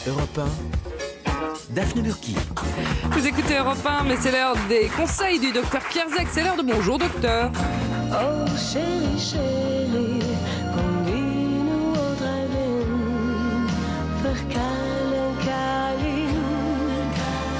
Europe 1, Daphné Burki. Vous écoutez Europe 1, mais c'est l'heure des conseils du docteur Pierre Zec. C'est l'heure de Bonjour Docteur. Oh chérie, chérie, convino au drive-in. Faire câlin, câlin,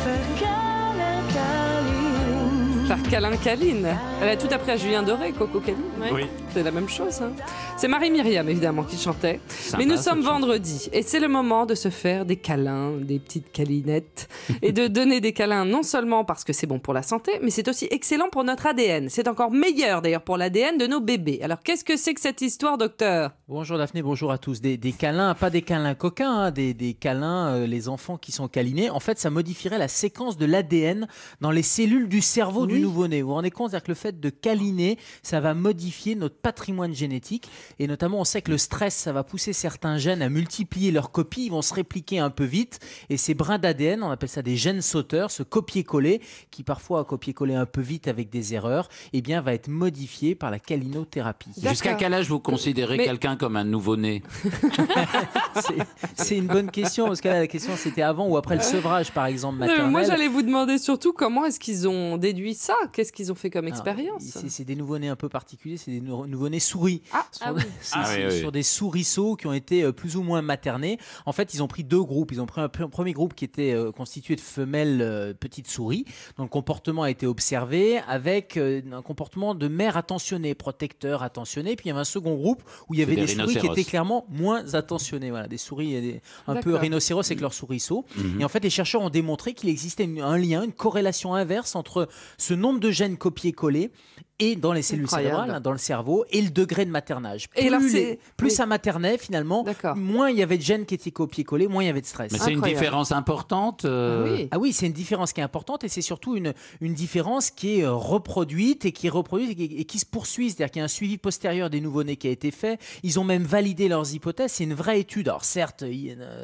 faire câlin, câlin. Faire câlin, câline. Elle a tout appris à Julien Doré, Coco Câline. Oui. C'est la même chose. Hein. C'est Marie-Myriam, évidemment, qui chantait. Sympa, mais nous sommes cette chanson. vendredi et c'est le moment de se faire des câlins, des petites câlinettes et de donner des câlins non seulement parce que c'est bon pour la santé, mais c'est aussi excellent pour notre ADN. C'est encore meilleur d'ailleurs pour l'ADN de nos bébés. Alors qu'est-ce que c'est que cette histoire, docteur? Bonjour Daphné, bonjour à tous. Des câlins, pas des câlins coquins, hein, des câlins, les enfants qui sont câlinés. En fait, ça modifierait la séquence de l'ADN dans les cellules du cerveau du nouveau-né. Vous vous rendez compte, c'est-à-dire que le fait de câliner, ça va modifier notre patrimoine génétique. Et notamment, on sait que le stress, ça va pousser certains gènes à multiplier leurs copies. Ils vont se répliquer un peu vite. Et ces brins d'ADN, on appelle ça des gènes sauteurs, ce copier-coller, qui parfois a copié-collé un peu vite avec des erreurs, eh bien, va être modifié par la câlinothérapie. Jusqu'à quel âge vous considérez Mais- quelqu'un comme un nouveau-né? C'est une bonne question, parce que là, la question, c'était avant ou après le sevrage, par exemple, maternel. Moi, j'allais vous demander surtout comment est-ce qu'ils ont déduit ça? Qu'est-ce qu'ils ont fait comme Alors, expérience? c'est des nouveau-nés un peu particuliers, c'est des nouveau-nés souris. Ah oui. Sur des souriceaux qui ont été plus ou moins maternés. En fait, ils ont pris deux groupes. Ils ont pris un premier groupe qui était constitué de femelles petites souris, dont le comportement a été observé avec un comportement de mère attentionnée, protecteur attentionnée. Puis il y avait un second groupe où il y avait des des souris qui rhinocéros. étaient clairement moins attentionnées. Voilà, des souris un peu D'accord. rhinocéros avec leurs souriceaux. Et en fait, les chercheurs ont démontré qu'il existait un lien, une corrélation inverse entre ce nombre de gènes copiés-collés et dans les cellules Incroyable. cérébrales, dans le cerveau, et le degré de maternage. Et alors, Plus oui. ça maternait, finalement, D'accord. moins il y avait de gènes qui étaient copiés-collés, moins il y avait de stress. Mais c'est une Incroyable. différence importante. Oui. Ah oui, c'est une différence qui est importante et c'est surtout une différence qui est reproduite et qui est reproduite et qui se poursuit. C'est-à-dire qu'il y a un suivi postérieur des nouveau-nés qui a été fait. Ils ont même validé leurs hypothèses. C'est une vraie étude. Alors certes,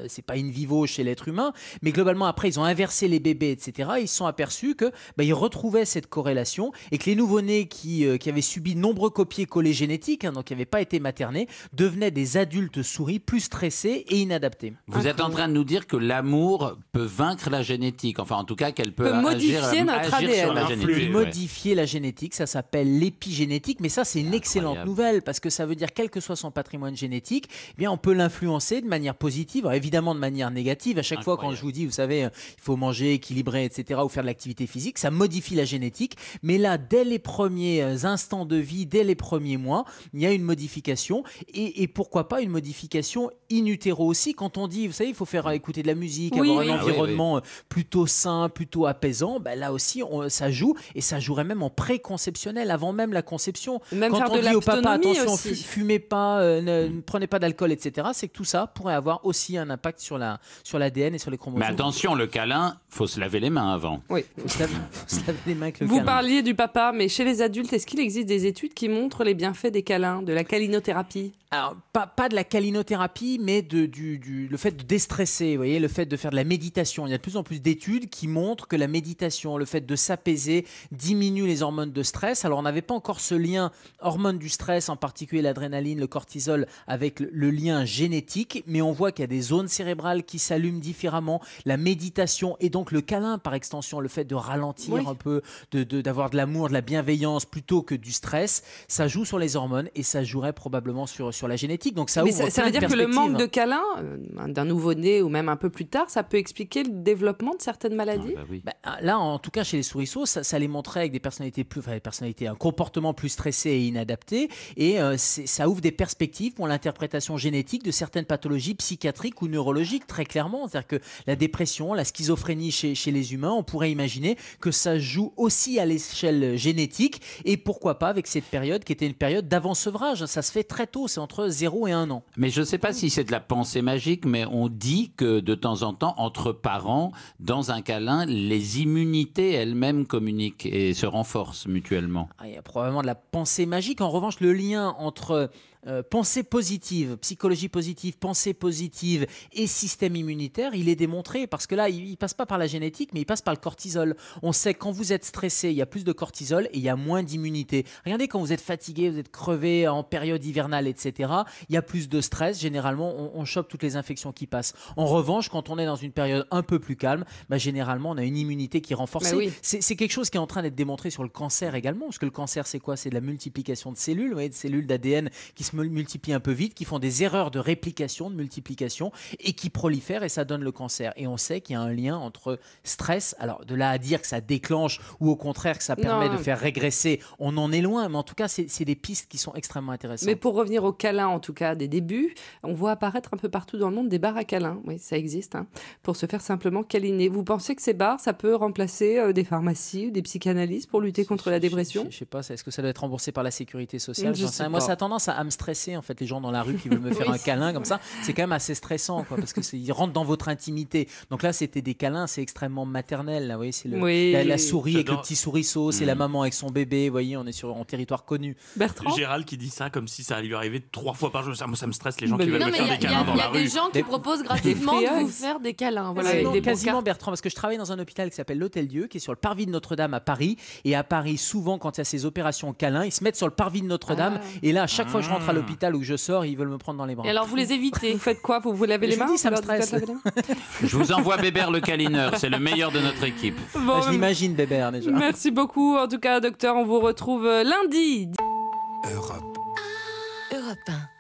c'est pas in vivo chez l'être humain, mais globalement après ils ont inversé les bébés, etc. Ils se sont aperçus que ils retrouvaient cette corrélation et que les nouveau-nés qui avaient subi de nombreux copier-coller génétiques, hein, donc qui n'avaient pas été maternés, devenaient des adultes souris plus stressés et inadaptés. Vous êtes en train de nous dire que l'amour peut vaincre la génétique. Enfin, en tout cas, qu'elle peut, Peut modifier notre agir sur la ADN. génétique. ouais. Modifier la génétique, ça s'appelle l'épigénétique, mais ça c'est une excellente Incroyable. nouvelle parce que ça veut dire quel que soit son patrimoine génétique, eh bien on peut l'influencer de manière positive, alors évidemment de manière négative. À chaque fois quand Incroyable. je vous dis, vous savez, il faut manger équilibré, etc., ou faire de l'activité physique, ça modifie la génétique. Mais là, dès les premiers instants de vie, dès les premiers mois, il y a une modification et pourquoi pas une modification in utero aussi. Quand on dit, vous savez, il faut faire écouter de la musique, Oui, avoir oui. un Ah oui, environnement plutôt sain, plutôt apaisant, là aussi ça joue et ça jouerait même en préconceptionnel, avant même la conception. Même Quand faire on de dit au papa l'autonomie attention, aussi. fumez pas, ne prenez pas d'alcool, etc., c'est que tout ça pourrait avoir aussi un impact sur l'ADN et sur les chromosomes. Mais attention, le câlin, faut se laver les mains avant. Oui. Faut se laver les mains avec le Vous câlin. parliez du papa, mais chez les adultes, est-ce qu'il existe des études qui montrent les bienfaits des câlins, de la câlinothérapie? Alors, pas de la câlinothérapie, mais le fait de déstresser, vous voyez, le fait de faire de la méditation. Il y a de plus en plus d'études qui montrent que la méditation, le fait de s'apaiser, diminue les hormones de stress. Alors, on n'avait pas encore ce lien hormones du stress, en particulier l'adrénaline, le cortisol, avec le lien génétique, mais on voit qu'il y a des zones cérébrales qui s'allument différemment. La méditation et donc le câlin, par extension, le fait de ralentir Oui. un peu, d'avoir de l'amour, de la bienveillance plutôt que du stress, ça joue sur les hormones et ça jouerait probablement sur la génétique. Donc ça Mais ouvre ça plein veut de dire que le perspectives. manque de câlins d'un nouveau-né ou même un peu plus tard, ça peut expliquer le développement de certaines maladies? Ah, bah oui. Là, en tout cas, chez les souriceaux, ça les montrait avec des personnalités un comportement plus stressé et inadapté. Et ça ouvre des perspectives pour l'interprétation génétique de certaines pathologies psychiatriques ou neurologiques, très clairement. C'est-à-dire que la dépression, la schizophrénie chez les humains, on pourrait imaginer que ça joue aussi à l'échelle génétique. Et pourquoi pas avec cette période qui était une période d'avant-sevrage. Ça se fait très tôt, c'est entre 0 et 1 an. Mais je ne sais pas si c'est de la pensée magique, mais on dit que de temps en temps, entre parents, dans un câlin, les immunités elles-mêmes communiquent et se renforcent mutuellement. Il y a probablement de la pensée magique. En revanche, le lien entre pensée positive, psychologie positive, pensée positive et système immunitaire, il est démontré parce que là, il passe pas par la génétique, mais il passe par le cortisol. On sait que quand vous êtes stressé, il y a plus de cortisol et il y a moins d'immunité. Regardez, quand vous êtes fatigué, vous êtes crevé en période hivernale, etc., il y a plus de stress. Généralement, on chope toutes les infections qui passent. En revanche, quand on est dans une période un peu plus calme, généralement, on a une immunité qui est renforcée. Oui. C'est quelque chose qui est en train d'être démontré sur le cancer également, parce que le cancer, c'est quoi? C'est de la multiplication de cellules, vous voyez, de cellules d'ADN qui se multiplient un peu vite, qui font des erreurs de réplication, de multiplication, et qui prolifèrent, et ça donne le cancer. Et on sait qu'il y a un lien entre stress, alors de là à dire que ça déclenche, ou au contraire que ça permet de faire régresser, on en est loin, mais en tout cas, c'est des pistes qui sont extrêmement intéressantes. Mais pour revenir au câlin, en tout cas des débuts, on voit apparaître un peu partout dans le monde des bars à câlins. Oui, ça existe, pour se faire simplement câliner. Vous pensez que ces bars, ça peut remplacer des pharmacies ou des psychanalystes pour lutter contre la dépression? Je sais pas, est-ce que ça doit être remboursé par la sécurité sociale? Je sais Moi, pas. ça a tendance à me stresser, en fait, les gens dans la rue qui veulent me faire un câlin comme ça. C'est quand même assez stressant, quoi, parce qu'ils rentrent dans votre intimité. Donc là, c'était des câlins, c'est extrêmement maternel. Là, vous voyez, c'est la souris avec le petit souriceau, c'est la maman avec son bébé. Vous voyez, on est en territoire connu. Bertrand? Gérald qui dit ça comme si ça allait lui arriver 3 fois par jour. Moi, ça me stresse, les gens qui Mais veulent Non, me mais faire des câlins dans il y la a des rue. gens qui proposent gratuitement de vous faire des câlins. Voilà, avec des Quasiment, pancartes. Bertrand, parce que je travaille dans un hôpital qui s'appelle l'Hôtel-Dieu, qui est sur le parvis de Notre-Dame à Paris. Et à Paris, souvent, quand il y a ces opérations câlins, ils se mettent sur le parvis de Notre-Dame. Et là, à chaque fois que je rentre à l'hôpital ou que je sors, ils veulent me prendre dans les bras. Et alors, vous les évitez? Vous faites quoi? Vous lavez les Je mains? vous dis, ça me Vous leur dites stresse. de laver les mains Je vous envoie Bébert le câlineur, c'est le meilleur de notre équipe. Bon, Je l'imagine, Bébert, déjà. merci beaucoup. En tout cas, docteur, on vous retrouve lundi. Europe Europe 1.